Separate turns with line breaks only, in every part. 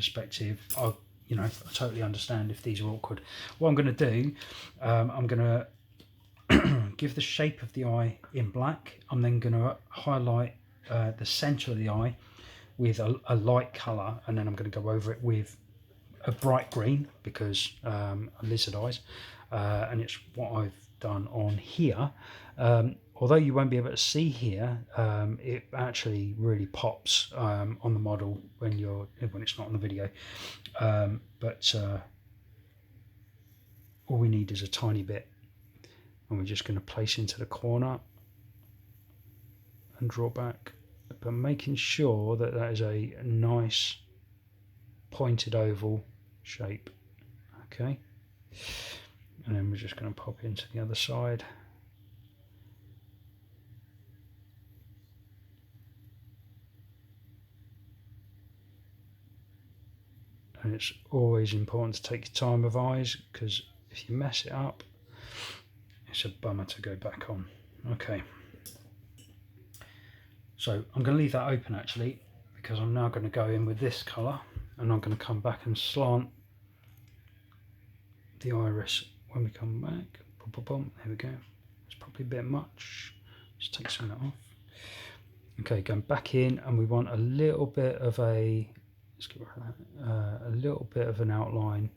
perspective, I totally understand if these are awkward. What I'm going to do, I'm going to give the shape of the eye in black. I'm then going to highlight the center of the eye with a light color, and then I'm going to go over it with a bright green because lizard eyes, and it's what I've done on here. Although you won't be able to see here, it actually really pops on the model when it's not on the video. But all we need is a tiny bit, and we're just going to place into the corner and draw back, but making sure that that is a nice pointed oval shape. Okay, and then we're just going to pop into the other side. And it's always important to take your time with eyes, because if you mess it up, it's a bummer to go back on. Okay, so I'm going to leave that open actually, because I'm now going to go in with this colour, and I'm going to come back and slant the iris when we come back. Boom, boom, boom. There we go. It's probably a bit much. Just take some of that off. Okay, going back in, and we want a little bit of a, let's get rid of that, a little bit of an outline.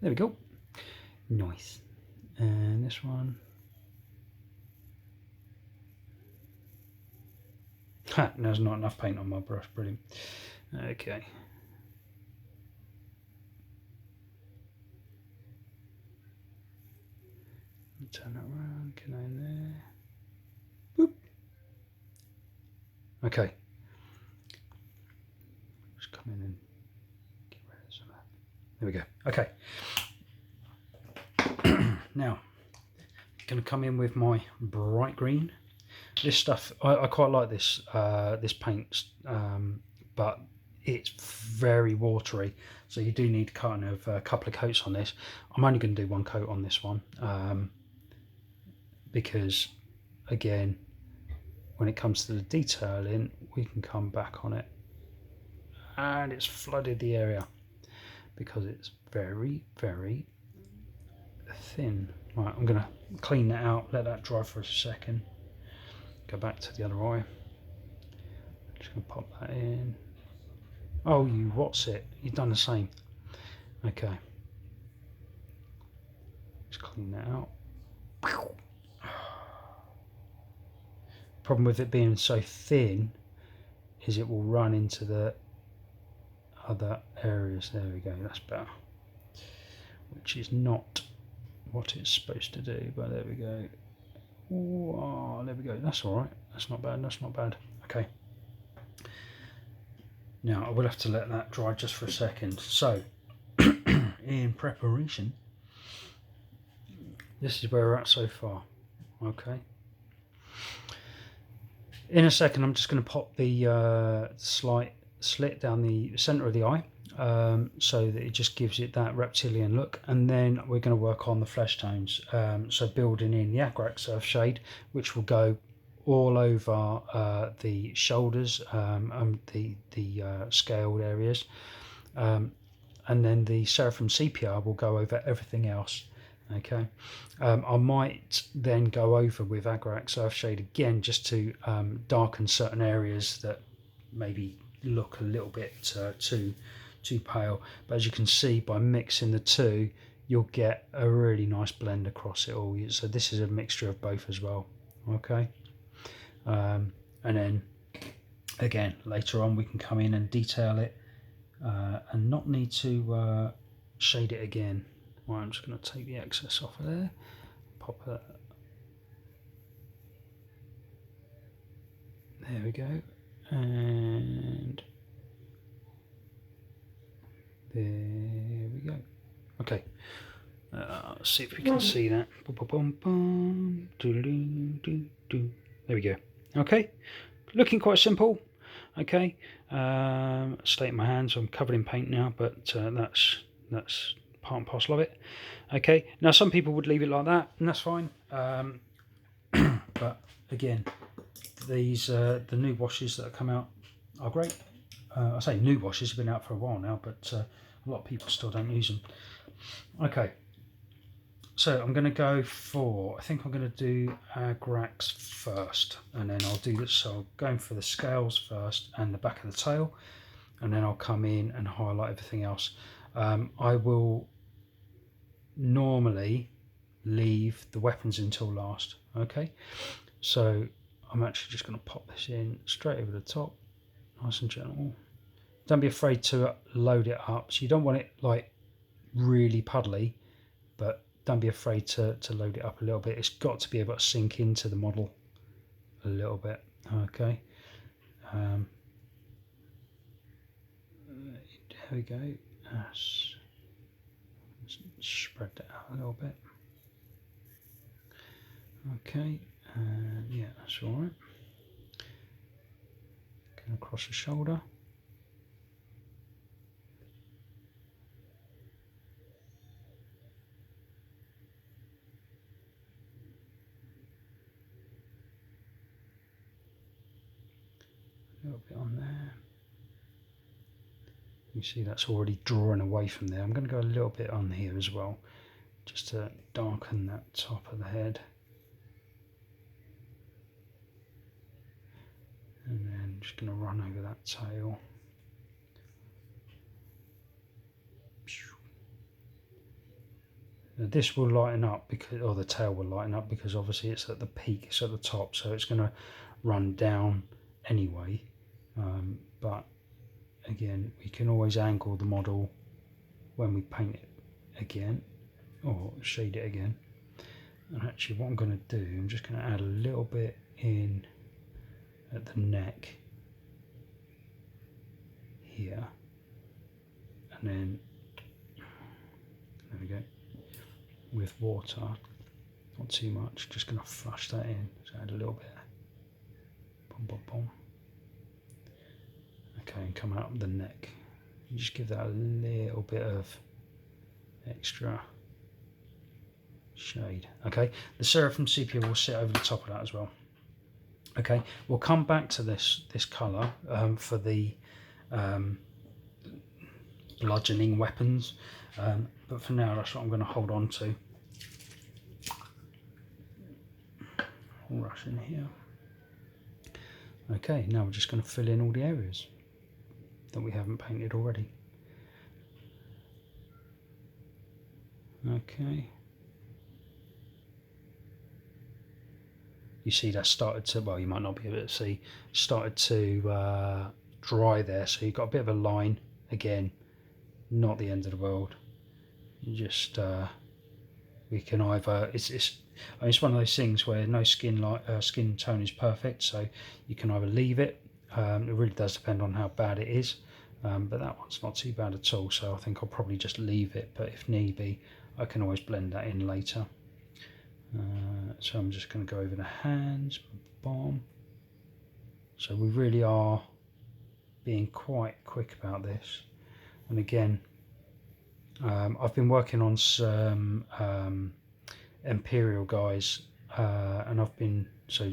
There we go. Nice. And this one. Ha, there's not enough paint on my brush. Brilliant. Okay. Turn that around, get in there. Boop. Okay. Just come in and get rid of some of that. There we go. Okay. Now, I'm going to come in with my bright green. This stuff, I quite like this this paint, but it's very watery, so you do need kind of a couple of coats on this. I'm only going to do one coat on this one, because again, when it comes to the detailing, we can come back on it, and it's flooded the area because it's very, very thin. Right, I'm going to clean that out, let that dry for a second, go back to the other eye. Just going to pop that in. Oh, you what's it? You've done the same. Okay. Just clean that out. Problem with it being so thin is it will run into the other areas. There we go, that's better. Which is not what it's supposed to do, but there we go. Oh, there we go. That's all right. That's not bad. That's not bad. Okay. Now I will have to let that dry just for a second. So, in preparation, this is where we're at so far. Okay. In a second, I'm just going to pop the slight slit down the centre of the eye, so that it just gives it that reptilian look, and then we're going to work on the flesh tones, so building in the Agrak Surf shade, which will go all over the shoulders and the scaled areas, and then the Seraphim Sepia will go over everything else. Okay, I might then go over with Agrak Surf shade again, just to darken certain areas that maybe look a little bit too pale, but as you can see, by mixing the two, you'll get a really nice blend across it all. So this is a mixture of both as well. Okay, and then again later on we can come in and detail it, and not need to shade it again. Right, I'm just going to take the excess off of there, pop that. There we go, and there we go. Okay, let's see if we can see that. There we go. Okay, looking quite simple. Okay, stay in my hands. I'm covered in paint now, but that's part and parcel of it. Okay, now some people would leave it like that, and that's fine. But again, these the new washes that have come out are great. I say new washes have been out for a while now, but a lot of people still don't use them. Okay, so I'm going to go for, I think I'm going to do Agrax first, and then I'll do this. So I'm going for the scales first and the back of the tail, and then I'll come in and highlight everything else. I will normally leave the weapons until last. Okay, so I'm actually just going to pop this in straight over the top, nice and gentle. Don't be afraid to load it up. So you don't want it like really puddly, but don't be afraid to load it up a little bit. It's got to be able to sink into the model a little bit. Okay, there we go. Let's spread that out a little bit. Okay, yeah, that's all right. Going across the shoulder. A little bit on there. You see that's already drawing away from there. I'm going to go a little bit on here as well, just to darken that top of the head. And then just going to run over that tail. Now this will lighten up because, or the tail will lighten up because obviously it's at the peak, it's at the top, so it's going to run down anyway. But again, we can always angle the model when we paint it again, or shade it again. And actually what I'm going to do, I'm just going to add a little bit in at the neck here, and then there we go, with water, not too much, just going to flush that in, so add a little bit, boom, boom, boom. Okay, and come out of the neck, you just give that a little bit of extra shade. Okay, the Seraphim sepia will sit over the top of that as well. Okay, we'll come back to this colour for the bludgeoning weapons, but for now that's what I'm going to hold on to. I'll rush in here. Okay, now we're just going to fill in all the areas that we haven't painted already. Okay. You see that started to, well, you might not be able to see, started to dry there, so you've got a bit of a line. Again, not the end of the world. You just, we can either, it's one of those things where no skin tone is perfect, so you can either leave it. It really does depend on how bad it is, but that one's not too bad at all, so I think I'll probably just leave it, but if need be, I can always blend that in later. So I'm just going to go over the hands, bomb. So we really are being quite quick about this. And again, I've been working on some Imperial guys, and I've been, so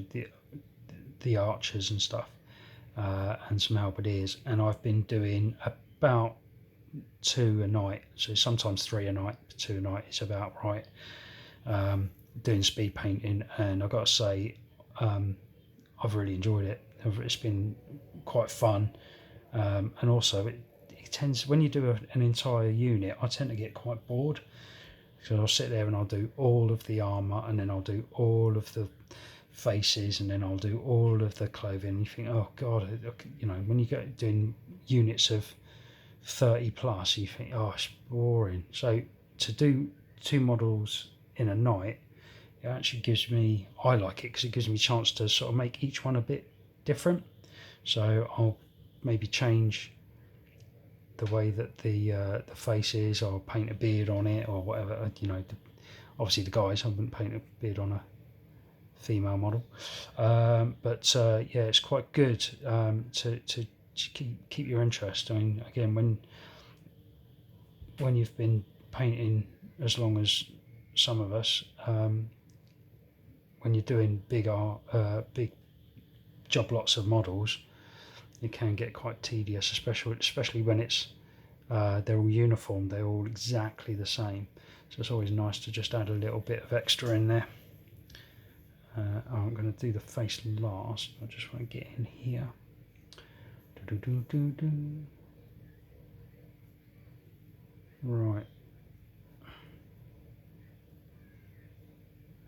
the archers and stuff, and some halberdiers, and I've been doing about 2 a night, so sometimes 3 a night, 2 a night is about right. Doing speed painting, and I've got to say, I've really enjoyed it. It's been quite fun, and also it tends, when you do an entire unit, I tend to get quite bored, so I'll sit there and I'll do all of the armor, and then I'll do all of the faces, and then I'll do all of the clothing, and you think, oh god, you know, when you get doing units of 30 plus, you think, oh, it's boring. So to do 2 models in a night, it actually gives me, I like it because it gives me a chance to sort of make each one a bit different. So I'll maybe change the way that the face is, or paint a beard on it, or whatever. You know, obviously the guys, I wouldn't paint a beard on a female model, but yeah, it's quite good to keep your interest. I mean, again, when you've been painting as long as some of us, when you're doing big job lots of models, it can get quite tedious, especially when it's they're all uniform, they're all exactly the same. So it's always nice to just add a little bit of extra in there. I'm going to do the face last. I just want to get in here. Right.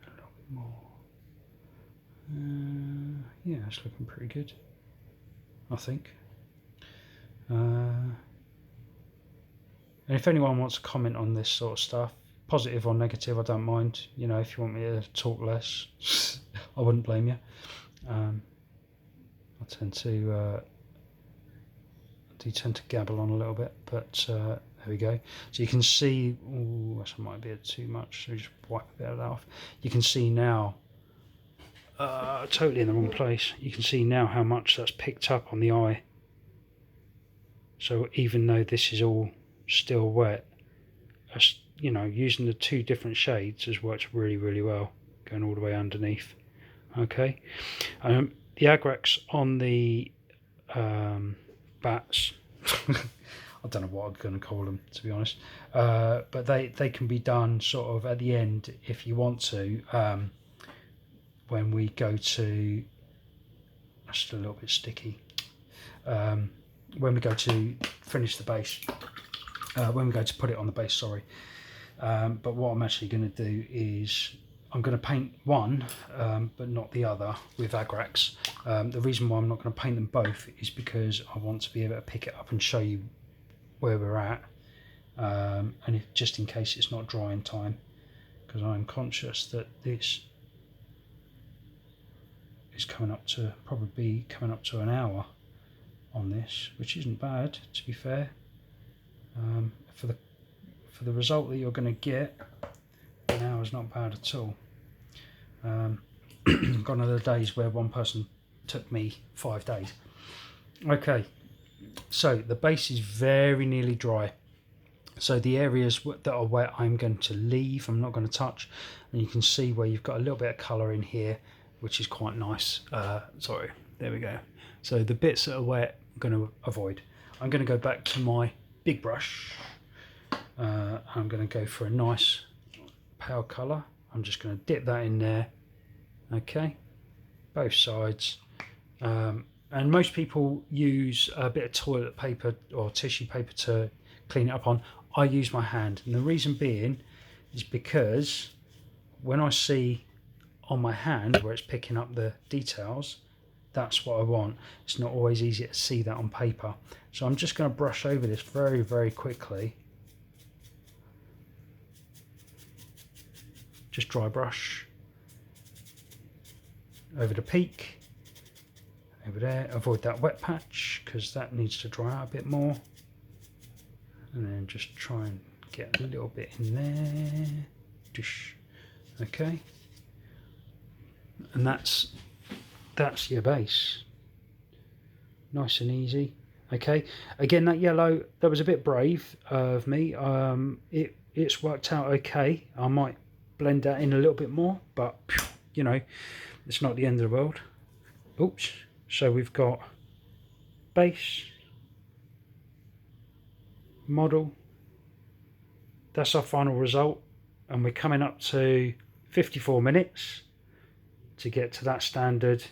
A little bit more. Yeah, it's looking pretty good, I think. And if anyone wants to comment on this sort of stuff, positive or negative, I don't mind. You know, if you want me to talk less, I wouldn't blame you. I tend to gabble on a little bit, but there we go. So you can see, ooh, that might be too much, so just wipe a bit of that off. You can see now, totally in the wrong place. You can see now how much that's picked up on the eye. So even though this is all still wet, you know, using the 2 different shades has worked really, really well, going all the way underneath. Okay, the Agrax on the bats, I don't know what I'm going to call them, to be honest, but they can be done sort of at the end if you want to, when we go to, that's a little bit sticky, when we go to finish the base, when we go to put it on the base, sorry. But what I'm actually going to do is I'm going to paint one, but not the other, with Agrax. The reason why I'm not going to paint them both is because I want to be able to pick it up and show you where we're at, and just in case it's not dry in time, because I'm conscious that this is probably coming up to an hour on this, which isn't bad, to be fair. For the result that you're going to get, an hour is not bad at all. Gone are the days where one person took me 5 days. Okay, so the base is very nearly dry. So the areas that are wet I'm going to leave, I'm not going to touch. And you can see where you've got a little bit of colour in here, which is quite nice. Sorry, there we go. So the bits that are wet, I'm going to avoid. I'm going to go back to my big brush. I'm going to go for a nice pale colour. I'm just going to dip that in there. Okay, both sides. And most people use a bit of toilet paper or tissue paper to clean it up on. I use my hand, and the reason being is because when I see on my hand where it's picking up the details, that's what I want. It's not always easy to see that on paper. So I'm just going to brush over this very, very quickly. Just dry brush over the peak, over there. Avoid that wet patch because that needs to dry out a bit more, and then just try and get a little bit in there. Okay, and that's your base, nice and easy. Okay, again, that yellow, that was a bit brave of me. It's worked out okay. I might blend that in a little bit more, but you know, it's not the end of the world. Oops. So we've got base, model, that's our final result, and we're coming up to 54 minutes to get to that standard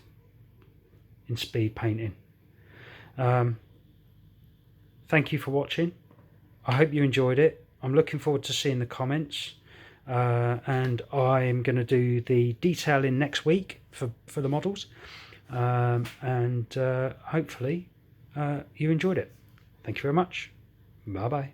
in speed painting. Thank you for watching. I hope you enjoyed it. I'm looking forward to seeing the comments. And I'm going to do the detailing next week for the models, and hopefully you enjoyed it. Thank you very much. Bye bye.